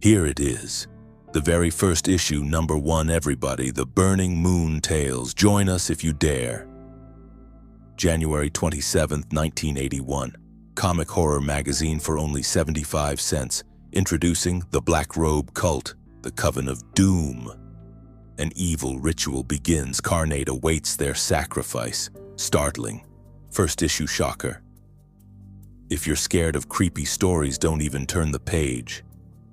Here it is. The very first issue, #1, everybody, The Burning Moon Tales. Join us if you dare. January 27th, 1981. Comic horror magazine for only 75 cents. Introducing the Blackrobe Cult, the Coven of Doom. An evil ritual begins. Carnate awaits their sacrifice. Startling. First issue shocker. If you're scared of creepy stories, don't even turn the page.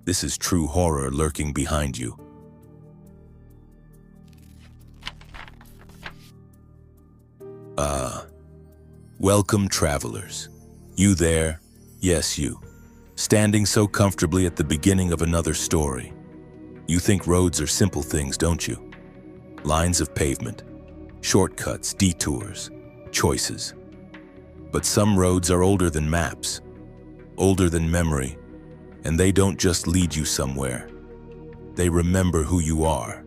This is true horror lurking behind you. Welcome, travelers. You there? Yes, you. Standing so comfortably at the beginning of another story. You think roads are simple things, don't you? Lines of pavement, shortcuts, detours, choices. But some roads are older than maps, older than memory, and they don't just lead you somewhere. They remember who you are.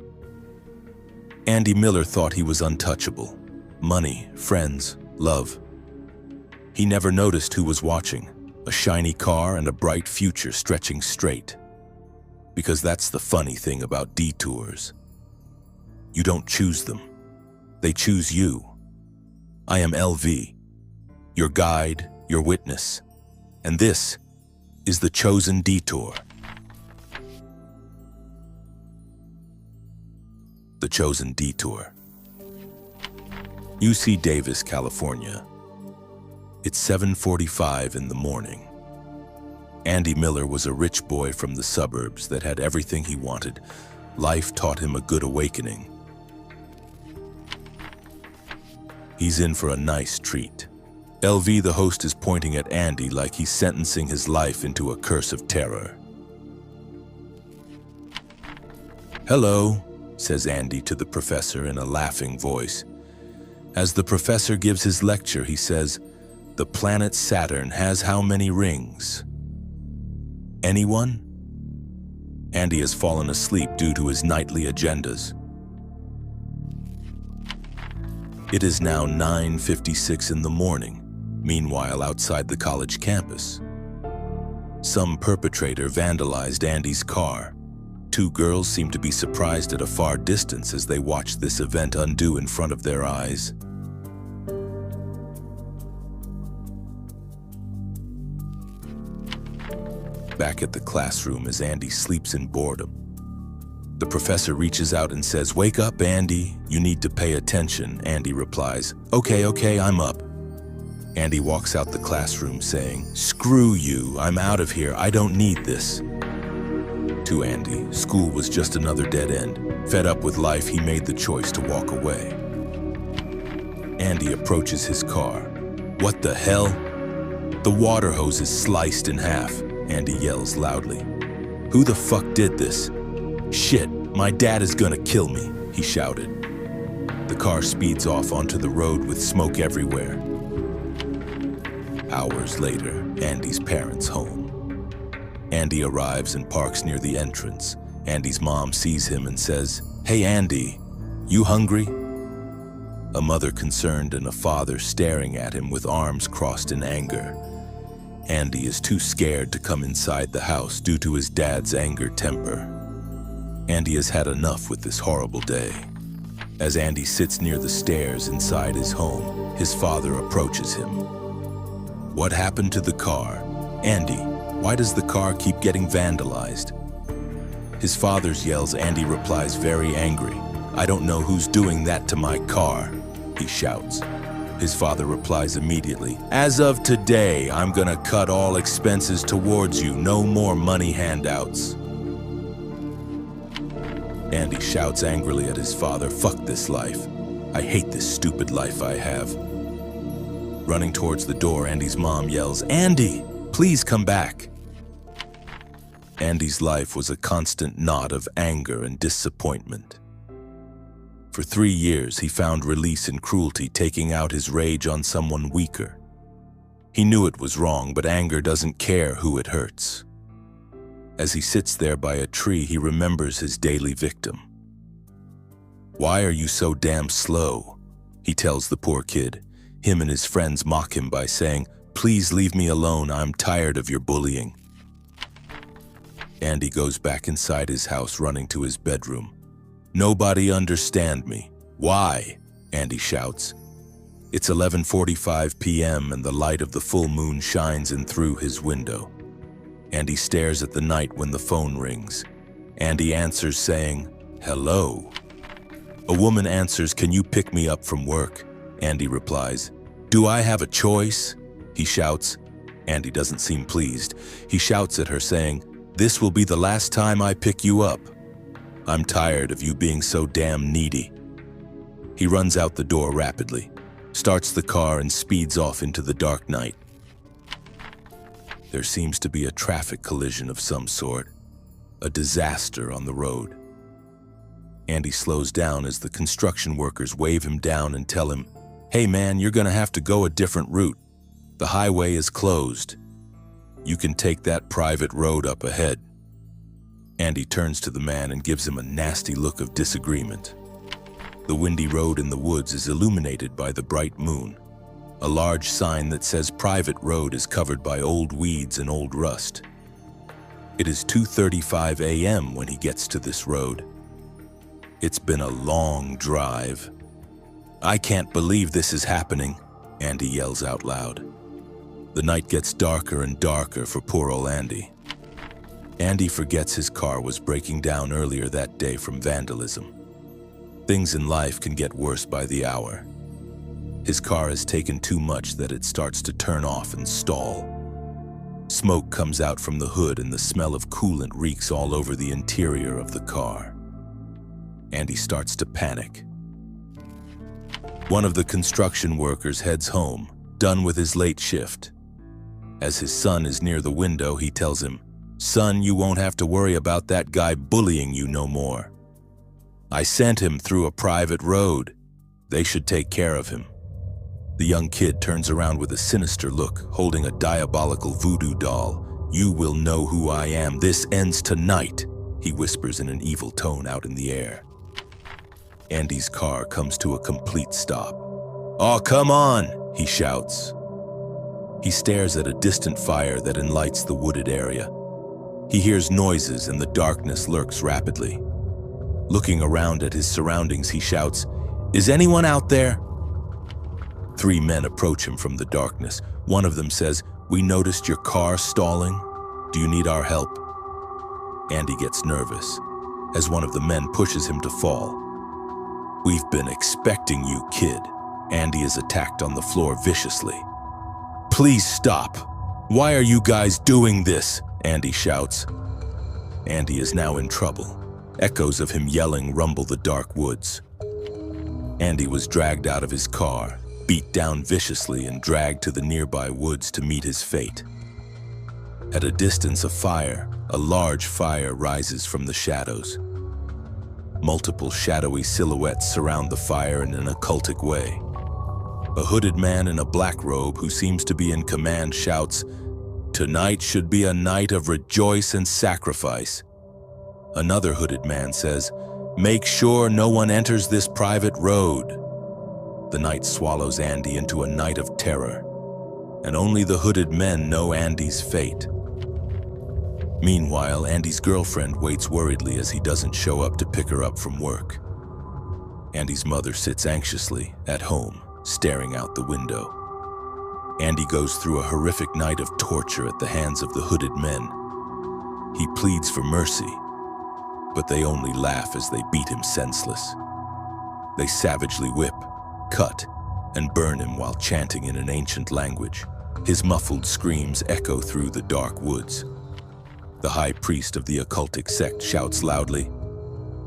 Andy Miller thought he was untouchable. Money, friends, love. He never noticed who was watching. A shiny car and a bright future stretching straight. Because that's the funny thing about detours. You don't choose them. They choose you. I am LV, your guide, your witness. And this is the chosen detour. The chosen detour. UC Davis, California. It's 7:45 in the morning. Andy Miller was a rich boy from the suburbs that had everything he wanted. Life taught him a good awakening. He's in for a nice treat. LV, the host, is pointing at Andy like he's sentencing his life into a curse of terror. "Hello," says Andy to the professor in a laughing voice. As the professor gives his lecture, he says, "The planet Saturn has how many rings?" Anyone? Andy has fallen asleep due to his nightly agendas. It is now 9:56 in the morning, meanwhile outside the college campus. Some perpetrator vandalized Andy's car. Two girls seem to be surprised at a far distance as they watch this event undo in front of their eyes. Back at the classroom as Andy sleeps in boredom. The professor reaches out and says, "Wake up, Andy. You need to pay attention." Andy replies, Okay, I'm up." Andy walks out the classroom saying, "Screw you, I'm out of here. I don't need this." To Andy, school was just another dead end. Fed up with life, he made the choice to walk away. Andy approaches his car. "What the hell?" "The water hose is sliced in half," Andy yells loudly. "Who the fuck did this?" "Shit, my dad is gonna kill me," he shouted. The car speeds off onto the road with smoke everywhere. Hours later, Andy's parents' home. Andy arrives and parks near the entrance. Andy's mom sees him and says, "Hey Andy, you hungry?" A mother concerned and a father staring at him with arms crossed in anger. Andy is too scared to come inside the house due to his dad's anger temper. Andy has had enough with this horrible day. As Andy sits near the stairs inside his home, his father approaches him. "What happened to the car? Andy, why does the car keep getting vandalized?" His father yells. Andy replies very angry, "I don't know who's doing that to my car," he shouts. His father replies immediately, "As of today, I'm gonna cut all expenses towards you. No more money handouts." Andy shouts angrily at his father, "Fuck this life. I hate this stupid life I have." Running towards the door, Andy's mom yells, "Andy, please come back." Andy's life was a constant knot of anger and disappointment. For 3 years, he found release in cruelty, taking out his rage on someone weaker. He knew it was wrong, but anger doesn't care who it hurts. As he sits there by a tree, he remembers his daily victim. "Why are you so damn slow?" he tells the poor kid. Him and his friends mock him by saying, "Please leave me alone, I'm tired of your bullying." Andy goes back inside his house, running to his bedroom. "Nobody understand me. Why?" Andy shouts. It's 11:45 p.m. and the light of the full moon shines in through his window. Andy stares at the night when the phone rings. Andy answers saying, "Hello." A woman answers, "Can you pick me up from work?" Andy replies, "Do I have a choice?" He shouts. Andy doesn't seem pleased. He shouts at her saying, "This will be the last time I pick you up. I'm tired of you being so damn needy." He runs out the door rapidly, starts the car and speeds off into the dark night. There seems to be a traffic collision of some sort, a disaster on the road. Andy slows down as the construction workers wave him down and tell him, "Hey man, you're gonna have to go a different route. The highway is closed. You can take that private road up ahead." Andy turns to the man and gives him a nasty look of disagreement. The windy road in the woods is illuminated by the bright moon. A large sign that says private road is covered by old weeds and old rust. It is 2:35 a.m. when he gets to this road. It's been a long drive. "I can't believe this is happening," Andy yells out loud. The night gets darker and darker for poor old Andy. Andy forgets his car was breaking down earlier that day from vandalism. Things in life can get worse by the hour. His car has taken too much that it starts to turn off and stall. Smoke comes out from the hood and the smell of coolant reeks all over the interior of the car. Andy starts to panic. One of the construction workers heads home, done with his late shift. As his son is near the window, he tells him, "Son, you won't have to worry about that guy bullying you no more. I sent him through a private road. They should take care of him." The young kid turns around with a sinister look, holding a diabolical voodoo doll. "You will know who I am. This ends tonight," he whispers in an evil tone out in the air. Andy's car comes to a complete stop. "Oh, come on," he shouts. He stares at a distant fire that enlights the wooded area. He hears noises and the darkness lurks rapidly. Looking around at his surroundings, he shouts, "Is anyone out there?" 3 men approach him from the darkness. One of them says, "We noticed your car stalling. Do you need our help?" Andy gets nervous as one of the men pushes him to fall. "We've been expecting you, kid." Andy is attacked on the floor viciously. "Please stop. Why are you guys doing this?" Andy shouts. Andy is now in trouble. Echoes of him yelling rumble the dark woods. Andy was dragged out of his car, beat down viciously and dragged to the nearby woods to meet his fate. At a distance, a large fire rises from the shadows. Multiple shadowy silhouettes surround the fire in an occultic way. A hooded man in a black robe who seems to be in command shouts, "Tonight should be a night of rejoice and sacrifice." Another hooded man says, "Make sure no one enters this private road." The night swallows Andy into a night of terror, and only the hooded men know Andy's fate. Meanwhile, Andy's girlfriend waits worriedly as he doesn't show up to pick her up from work. Andy's mother sits anxiously at home, staring out the window. Andy goes through a horrific night of torture at the hands of the hooded men. He pleads for mercy, but they only laugh as they beat him senseless. They savagely whip, cut, and burn him while chanting in an ancient language. His muffled screams echo through the dark woods. The high priest of the occultic sect shouts loudly,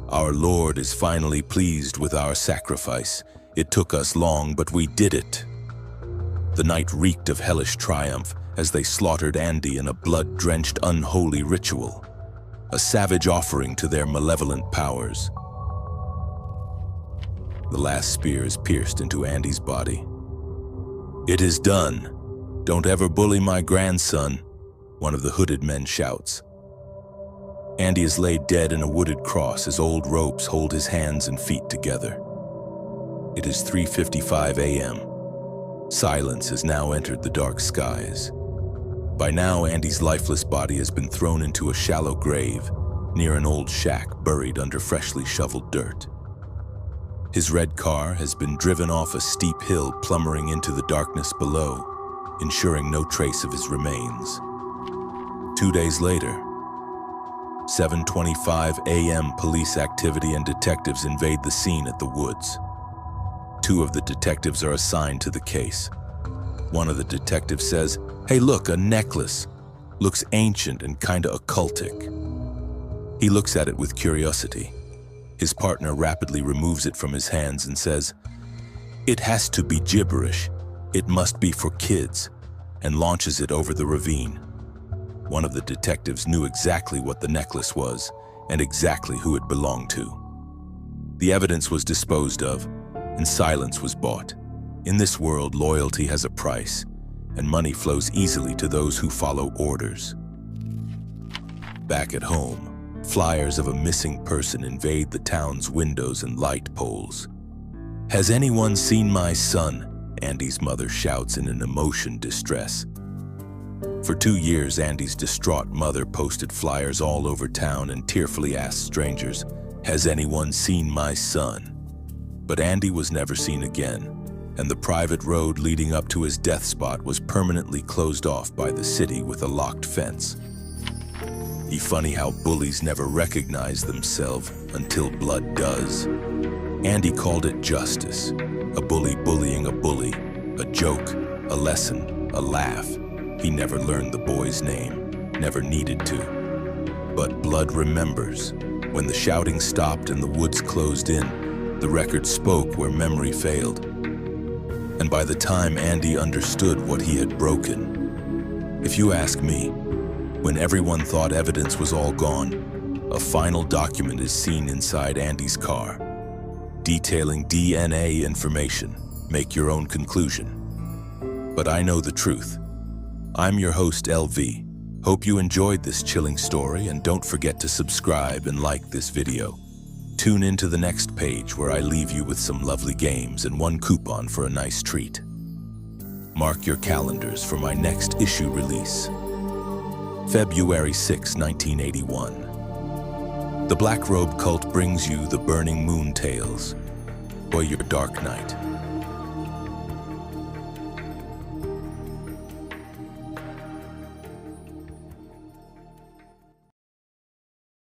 "Our Lord is finally pleased with our sacrifice. It took us long, but we did it." The night reeked of hellish triumph as they slaughtered Andy in a blood-drenched, unholy ritual, a savage offering to their malevolent powers. The last spear is pierced into Andy's body. "It is done. Don't ever bully my grandson," one of the hooded men shouts. Andy is laid dead in a wooded cross as old ropes hold his hands and feet together. It is 3:55 a.m. Silence has now entered the dark skies. By now, Andy's lifeless body has been thrown into a shallow grave near an old shack buried under freshly shoveled dirt. His red car has been driven off a steep hill, plummeting into the darkness below, ensuring no trace of his remains. 2 days later, 7:25 a.m., police activity and detectives invade the scene at the woods. 2 of the detectives are assigned to the case. One of the detectives says, "Hey, look, a necklace. Looks ancient and kinda occultic." He looks at it with curiosity. His partner rapidly removes it from his hands and says, "It has to be gibberish. It must be for kids," and launches it over the ravine. One of the detectives knew exactly what the necklace was and exactly who it belonged to. The evidence was disposed of, and silence was bought. In this world, loyalty has a price, and money flows easily to those who follow orders. Back at home, flyers of a missing person invade the town's windows and light poles. "Has anyone seen my son?" Andy's mother shouts in an emotion distress. For 2 years, Andy's distraught mother posted flyers all over town and tearfully asked strangers, "Has anyone seen my son?" But Andy was never seen again, and the private road leading up to his death spot was permanently closed off by the city with a locked fence. Funny how bullies never recognize themselves until blood does. Andy called it justice, a bully bullying a bully, a joke, a lesson, a laugh. He never learned the boy's name, never needed to. But blood remembers. When the shouting stopped and the woods closed in, the record spoke where memory failed. And by the time Andy understood what he had broken, if you ask me, when everyone thought evidence was all gone, a final document is seen inside Andy's car, detailing DNA information. Make your own conclusion. But I know the truth. I'm your host, LV. Hope you enjoyed this chilling story, and don't forget to subscribe and like this video. Tune into the next page where I leave you with some lovely games and 1 coupon for a nice treat. Mark your calendars for my next issue release. February 6, 1981. The Blackrobe Cult brings you the Burning Moon Tales. Enjoy your dark night.